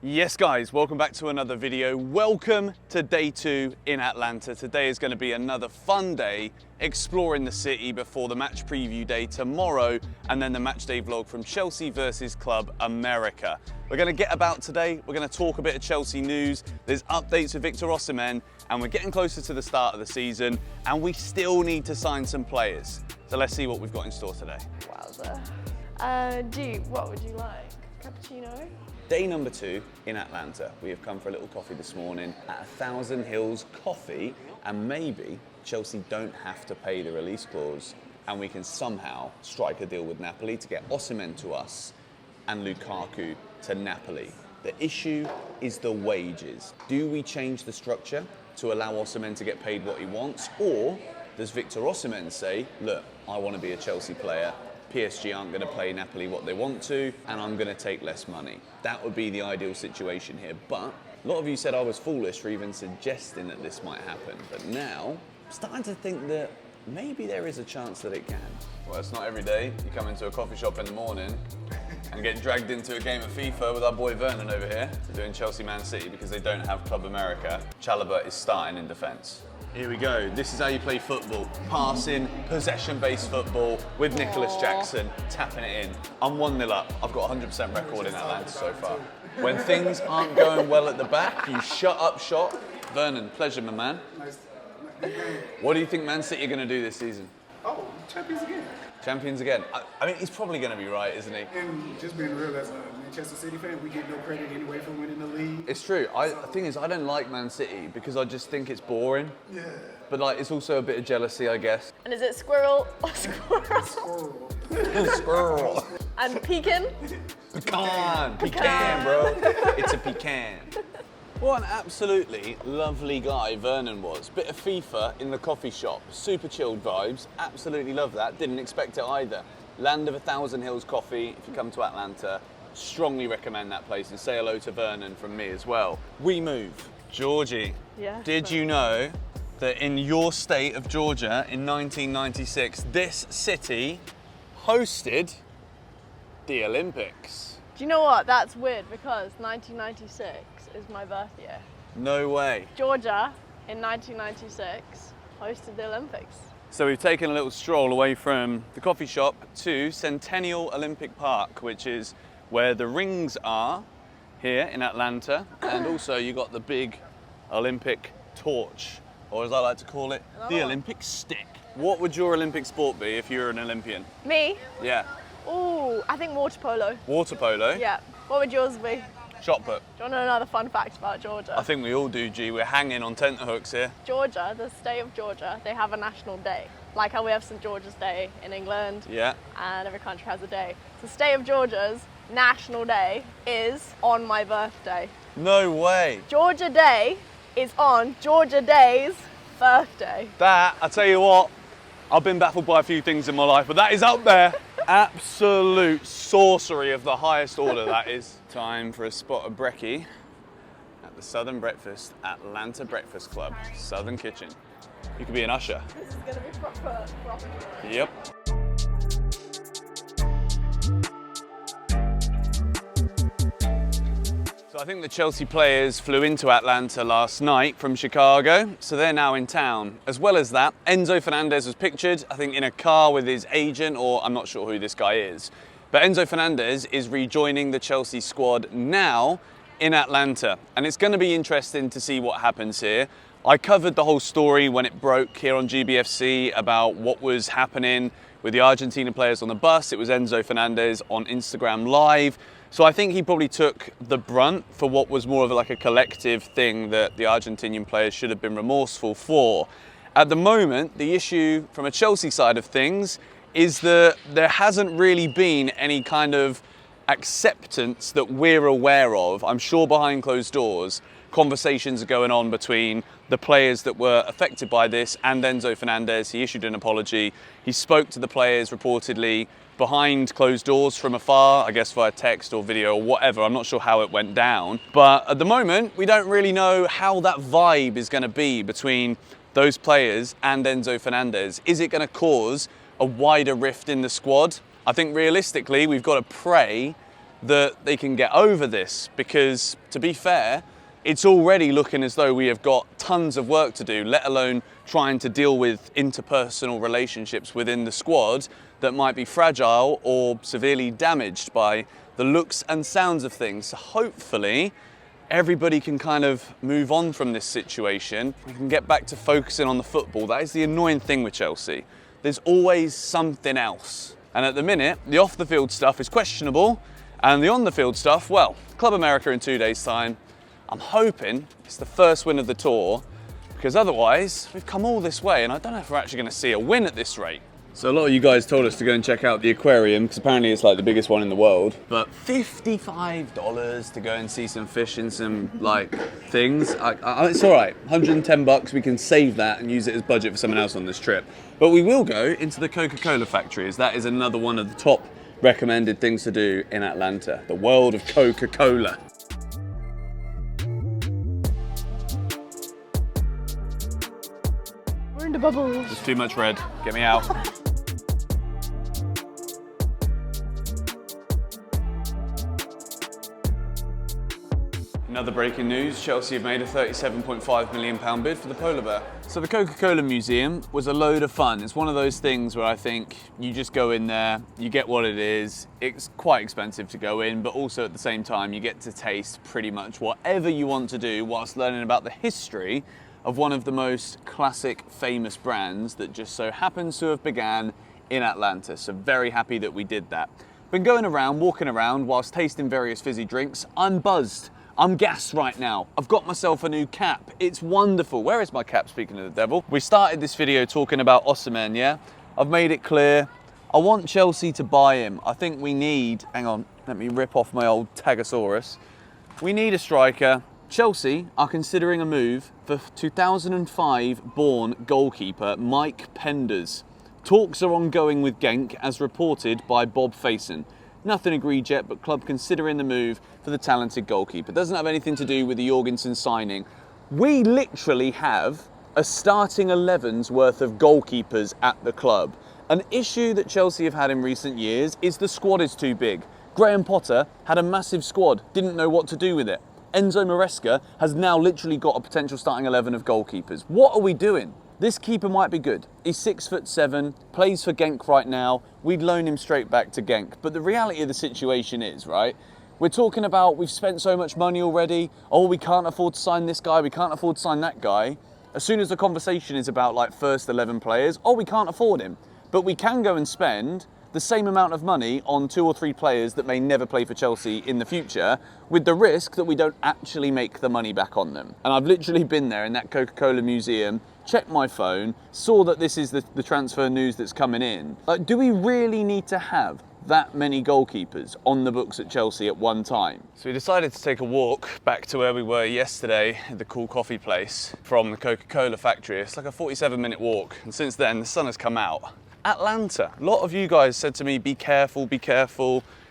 Yes guys, welcome back to another video. Welcome to day 2 in Atlanta. Today is going to be another fun day exploring the city before the match preview day tomorrow and then the match day vlog from Chelsea versus Club America. We're going to get about today, we're going to talk a bit of Chelsea news, there's updates with Victor Osimhen and we're getting closer to the start of the season and we still need to sign some players. So let's see what we've got in store today. Wowza. What would you like? Cappuccino? Day number 2 in Atlanta. We have come for a little coffee this morning at 1,000 Hills Coffee, and maybe Chelsea don't have to pay the release clause and we can somehow strike a deal with Napoli to get Osimhen to us and Lukaku to Napoli. The issue is the wages. Do we change the structure to allow Osimhen to get paid what he wants, or does Victor Osimhen say, look, I want to be a Chelsea player, PSG aren't going to pay Napoli what they want to, and I'm going to take less money? That would be the ideal situation here. But a lot of you said I was foolish for even suggesting that this might happen. But now, I'm starting to think that maybe there is a chance that it can. Well, it's not every day you come into a coffee shop in the morning and get dragged into a game of FIFA with our boy Vernon over here doing Chelsea Man City because they don't have Club America. Chalobah is starting in defence. Here we go. This is how you play football. Passing, possession-based football with Nicholas Jackson, tapping it in. I'm 1-0 up. I've got a 100% record in Atlanta so far. When things aren't going well at the back, you shut up shop. Vernon, pleasure, my man. Nice. What do you think Man City are going to do this season? Oh, champions again. Champions again. I mean, he's probably going to be right, isn't he? And just being real, as a Manchester City fan, we get no credit anyway for winning the league. It's true. The thing is, I don't like Man City because I just think it's boring. Yeah. But like, it's also a bit of jealousy, I guess. And is it squirrel or squirrel? Squirrel. Squirrel. And pecan? Pecan. Pecan, bro. It's a pecan. What an absolutely lovely guy Vernon was. Bit of FIFA in the coffee shop. Super chilled vibes. Absolutely love that. Didn't expect it either. Land of 1,000 Hills Coffee. If you come to Atlanta, strongly recommend that place and say hello to Vernon from me as well. We move. Georgie, Yeah. did you know that in your state of Georgia in 1996, this city hosted the Olympics? Do you know what? That's weird because 1996 is my birth year. No way. Georgia in 1996 hosted the Olympics. So we've taken a little stroll away from the coffee shop to Centennial Olympic Park, which is where the rings are here in Atlanta. And also you got the big Olympic torch, or as I like to call it, the Olympic stick. What would your Olympic sport be if you were an Olympian? Me? Yeah. Ooh, I think water polo. Water polo? Yeah. What would yours be? Shot put. Do you want to know another fun fact about Georgia? I think we all do, G. We're hanging on tenterhooks here. Georgia, the state of Georgia, they have a national day. Like how we have St. George's Day in England. Yeah. And every country has a day. The state of Georgia's national day is on my birthday. No way. Georgia Day is on Georgia Day's birthday. That, I tell you what, I've been baffled by a few things in my life, but that is up there. Absolute sorcery of the highest order, that is. Time for a spot of brekkie at the Southern Breakfast, Atlanta Breakfast Club, Southern Kitchen. You could be an usher. This is going to be proper. Yep. So I think the Chelsea players flew into Atlanta last night from Chicago, so they're now in town. As well as that, Enzo Fernandez was pictured, I think, in a car with his agent, or I'm not sure who this guy is. But Enzo Fernandez is rejoining the Chelsea squad now in Atlanta, and it's going to be interesting to see what happens here. I covered the whole story when it broke here on GBFC about what was happening with the Argentina players on the bus. It was Enzo Fernandez on Instagram Live. So I think he probably took the brunt for what was more of like a collective thing that the Argentinian players should have been remorseful for. At the moment, the issue from a Chelsea side of things is that there hasn't really been any kind of acceptance that we're aware of. I'm sure behind closed doors, conversations are going on between the players that were affected by this and Enzo Fernandez. He issued an apology. He spoke to the players reportedly behind closed doors from afar, I guess via text or video or whatever. I'm not sure how it went down. But at the moment, we don't really know how that vibe is going to be between those players and Enzo Fernandez. Is it going to cause a wider rift in the squad? I think realistically, we've got to pray that they can get over this, because to be fair, it's already looking as though we have got tons of work to do, let alone trying to deal with interpersonal relationships within the squad that might be fragile or severely damaged by the looks and sounds of things. So hopefully everybody can kind of move on from this situation and can get back to focusing on the football. That is the annoying thing with Chelsea. There's always something else. And at the minute, the off the field stuff is questionable, and the on the field stuff, well, Club America in 2 days' time. I'm hoping it's the first win of the tour, because otherwise we've come all this way and I don't know if we're actually going to see a win at this rate. So a lot of you guys told us to go and check out the aquarium, because apparently it's like the biggest one in the world. But $55 to go and see some fish and some like things. It's all right, 110 bucks, we can save that and use it as budget for someone else on this trip. But we will go into the Coca Cola factory, as that is another one of the top recommended things to do in Atlanta. The World of Coca Cola. We're in the bubbles. There's too much red, get me out. Another breaking news, Chelsea have made a £37.5 million bid for the polar bear. So the Coca-Cola Museum was a load of fun. It's one of those things where I think you just go in there, you get what it is. It's quite expensive to go in, but also at the same time, you get to taste pretty much whatever you want to do whilst learning about the history of one of the most classic, famous brands that just so happens to have began in Atlanta. So very happy that we did that. Been going around, walking around whilst tasting various fizzy drinks. I'm buzzed. I'm gassed right now. I've got myself a new cap. It's wonderful. Where is my cap, speaking of the devil? We started this video talking about OSIMHEN, yeah? I've made it clear. I want Chelsea to buy him. I think we need, hang on, let me rip off my old Tagosaurus. We need a striker. Chelsea are considering a move for 2005 born goalkeeper Mike Penders. Talks are ongoing with Genk, as reported by Bob Faison. Nothing agreed yet, but club considering the move for the talented goalkeeper. Doesn't have anything to do with the Jorgensen signing. We literally have a starting 11's worth of goalkeepers at the club. An issue that Chelsea have had in recent years is the squad is too big. Graham Potter had a massive squad, didn't know what to do with it. Enzo Maresca has now literally got a potential starting 11 of goalkeepers. What are we doing? This keeper might be good. He's 6'7", plays for Genk right now. We'd loan him straight back to Genk. But the reality of the situation is, right, we're talking about we've spent so much money already. Oh, we can't afford to sign this guy. We can't afford to sign that guy. As soon as the conversation is about like first 11 players, oh, we can't afford him. But we can go and spend the same amount of money on 2 or 3 players that may never play for Chelsea in the future, with the risk that we don't actually make the money back on them. And I've literally been there in that Coca-Cola Museum, checked my phone, saw that this is the transfer news that's coming in. Like, do we really need to have that many goalkeepers on the books at Chelsea at one time? So we decided to take a walk back to where we were yesterday at the cool coffee place from the Coca-Cola factory. It's like a 47-minute walk, and since then the sun has come out. Atlanta. A lot of you guys said to me, be careful,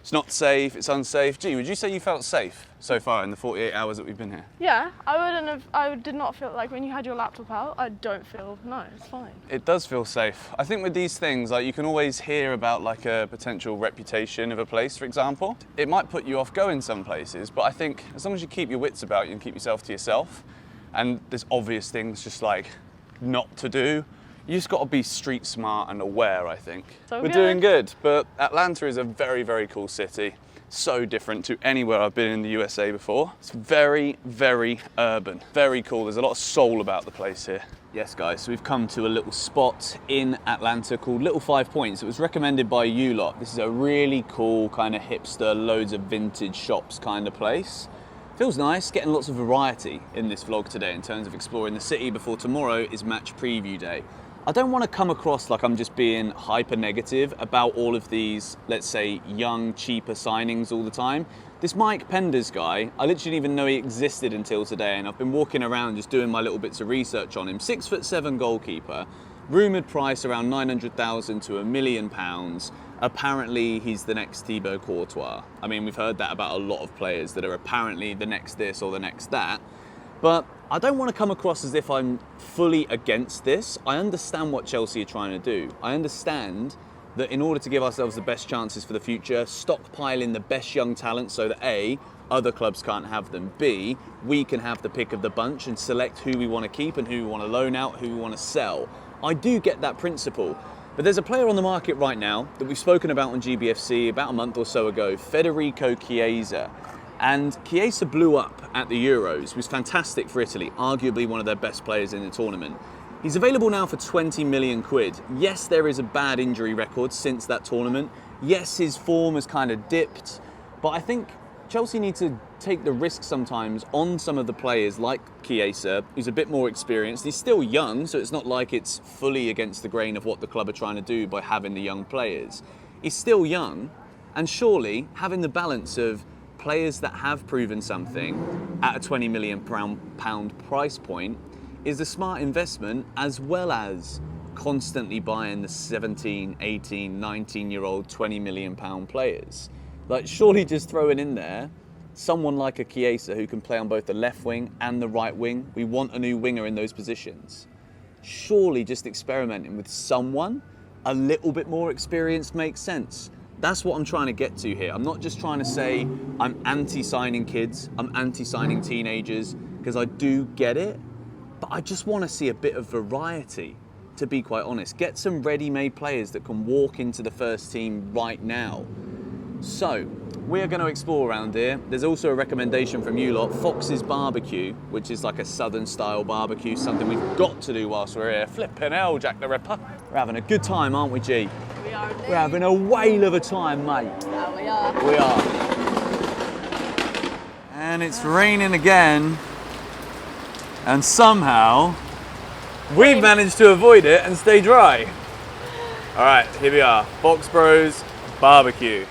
it's not safe, it's unsafe. Gee, would you say you felt safe so far in the 48 hours that we've been here? Yeah, I did not feel like when you had your laptop out, no, it's fine. It does feel safe. I think with these things, like you can always hear about like a potential reputation of a place, for example. It might put you off going some places, but I think as long as you keep your wits about you and keep yourself to yourself, and there's obvious things just like not to do, you just got to be street smart and aware, I think. So we're doing good, but Atlanta is a very, very cool city. So different to anywhere I've been in the USA before. It's very, very urban. Very cool. There's a lot of soul about the place here. Yes, guys, so we've come to a little spot in Atlanta called Little 5 Points. It was recommended by you lot. This is a really cool kind of hipster, loads of vintage shops kind of place. Feels nice, getting lots of variety in this vlog today in terms of exploring the city before tomorrow is match preview day. I don't want to come across like I'm just being hyper negative about all of these, let's say, young, cheaper signings all the time. This Mike Penders guy, I literally didn't even know he existed until today, and I've been walking around just doing my little bits of research on him. 6'7" goalkeeper, rumoured price around £900,000 to £1 million. Apparently he's the next Thibaut Courtois. I mean, we've heard that about a lot of players that are apparently the next this or the next that. But I don't want to come across as if I'm fully against this. I understand what Chelsea are trying to do. I understand that in order to give ourselves the best chances for the future, stockpiling the best young talent so that A, other clubs can't have them, B, we can have the pick of the bunch and select who we want to keep and who we want to loan out, who we want to sell. I do get that principle, but there's a player on the market right now that we've spoken about on GBFC about a month or so ago, Federico Chiesa. And Chiesa blew up at the Euros, was fantastic for Italy, arguably one of their best players in the tournament. He's available now for 20 million quid. Yes, there is a bad injury record since that tournament. Yes, his form has kind of dipped, but I think Chelsea need to take the risk sometimes on some of the players like Chiesa, who's a bit more experienced. He's still young, so it's not like it's fully against the grain of what the club are trying to do by having the young players. He's still young, and surely having the balance of players that have proven something at a £20 million price point is a smart investment, as well as constantly buying the 17, 18, 19-year-old £20 million players. Like, surely just throwing in there someone like a Chiesa who can play on both the left wing and the right wing. We want a new winger in those positions. Surely just experimenting with someone a little bit more experienced makes sense. That's what I'm trying to get to here. I'm not just trying to say I'm anti-signing kids, I'm anti-signing teenagers, because I do get it, but I just want to see a bit of variety, to be quite honest. Get some ready-made players that can walk into the first team right now. So, we are going to explore around here. There's also a recommendation from you lot, Fox's Barbecue, which is like a southern style barbecue, something we've got to do whilst we're here. Flippin' hell, Jack the Ripper. We're having a good time, aren't we, G? We are indeed. We're having a whale of a time, mate. Yeah, we are. We are. And it's raining again. And somehow, we've managed to avoid it and stay dry. All right, here we are, Fox Bros Barbecue.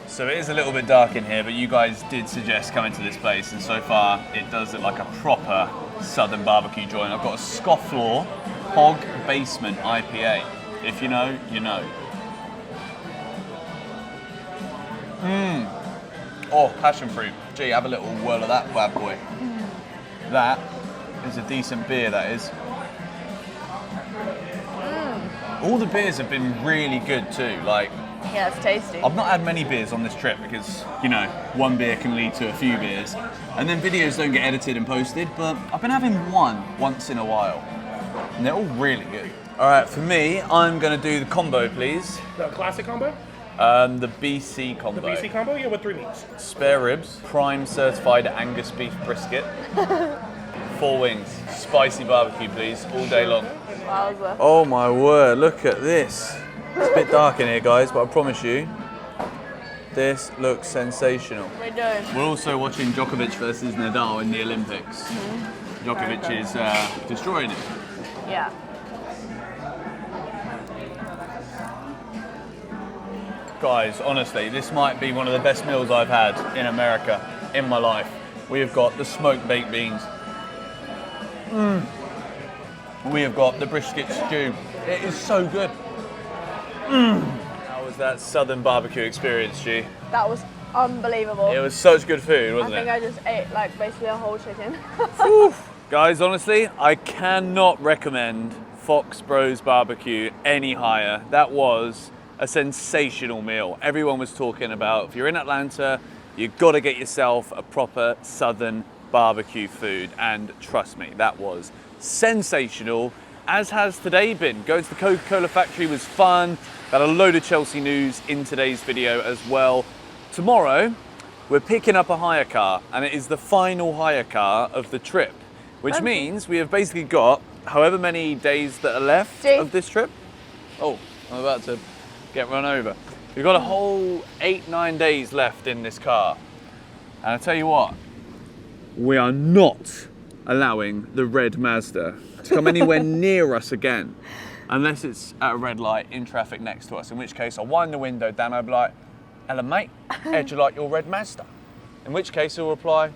So it is a little bit dark in here, but you guys did suggest coming to this place, and so far it does look like a proper Southern barbecue joint. I've got a Scofflaw Hog Basement IPA. If you know, you know. Oh, passion fruit. Gee, have a little whirl of that bad boy. That is a decent beer, that is. All the beers have been really good too. Like, yeah, it's tasty. I've not had many beers on this trip because, you know, one beer can lead to a few beers. And then videos don't get edited and posted, but I've been having one once in a while. And they're all really good. All right, for me, I'm going to do the combo, please. The classic combo? The BC combo. The BC combo? Yeah, with 3 meats. Spare ribs, prime certified Angus beef brisket. 4 wings, spicy barbecue, please, all day long. Wowza. Oh my word, look at this. It's a bit dark in here, guys, but I promise you, this looks sensational. We're doing. We're also watching Djokovic versus Nadal in the Olympics. Djokovic is destroying it. Yeah. Guys, honestly, this might be one of the best meals I've had in America in my life. We have got the smoked baked beans. We have got the brisket stew. It is so good. How was that Southern barbecue experience, G? That was unbelievable. It was such good food, wasn't I it? think I just ate like basically a whole chicken. Guys, honestly, I cannot recommend Fox Bros Barbecue any higher. That was a sensational meal. Everyone was talking about, if you're in Atlanta, you've got to get yourself a proper Southern barbecue food. And trust me, that was sensational, as has today been. Going to the Coca Cola factory was fun. Got a load of Chelsea news in today's video as well. Tomorrow, we're picking up a hire car, and it is the final hire car of the trip, which means we have basically got however many days that are left of this trip. Oh, I'm about to get run over. We've got a whole 8-9 days left in this car. And I tell you what, we are not allowing the red Mazda to come anywhere near us again, unless it's at a red light in traffic next to us, in which case I'll wind the window down, I'll be like, hello mate, how'd you like your red Mazda? In which case he'll reply,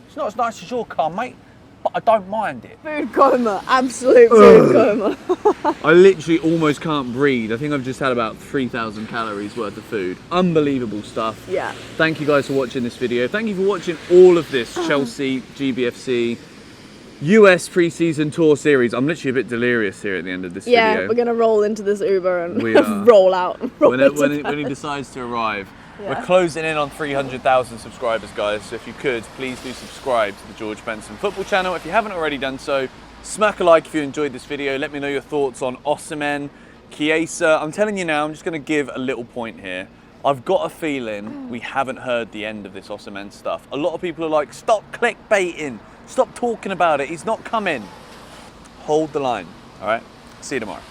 it's not as nice as your car, mate, but I don't mind it. Food coma, absolute food coma. I literally almost can't breathe. I think I've just had about 3,000 calories worth of food. Unbelievable stuff. Yeah. Thank you guys for watching this video. Thank you for watching all of this Chelsea, GBFC. US pre-season tour series. I'm literally a bit delirious here at the end of this Yeah, video. we're gonna roll into this Uber and We are. roll out. When he decides to arrive. Yeah. We're closing in on 300,000 subscribers, guys. So if you could, please do subscribe to the George Benson football channel. If you haven't already done so, smack a like if you enjoyed this video. Let me know your thoughts on OSIMHEN, Chiesa. I'm telling you now, I'm just going to give a little point here. I've got a feeling we haven't heard the end of this OSIMHEN stuff. A lot of people are like, stop clickbaiting. Stop talking about it. He's not coming. Hold the line. All right? See you tomorrow.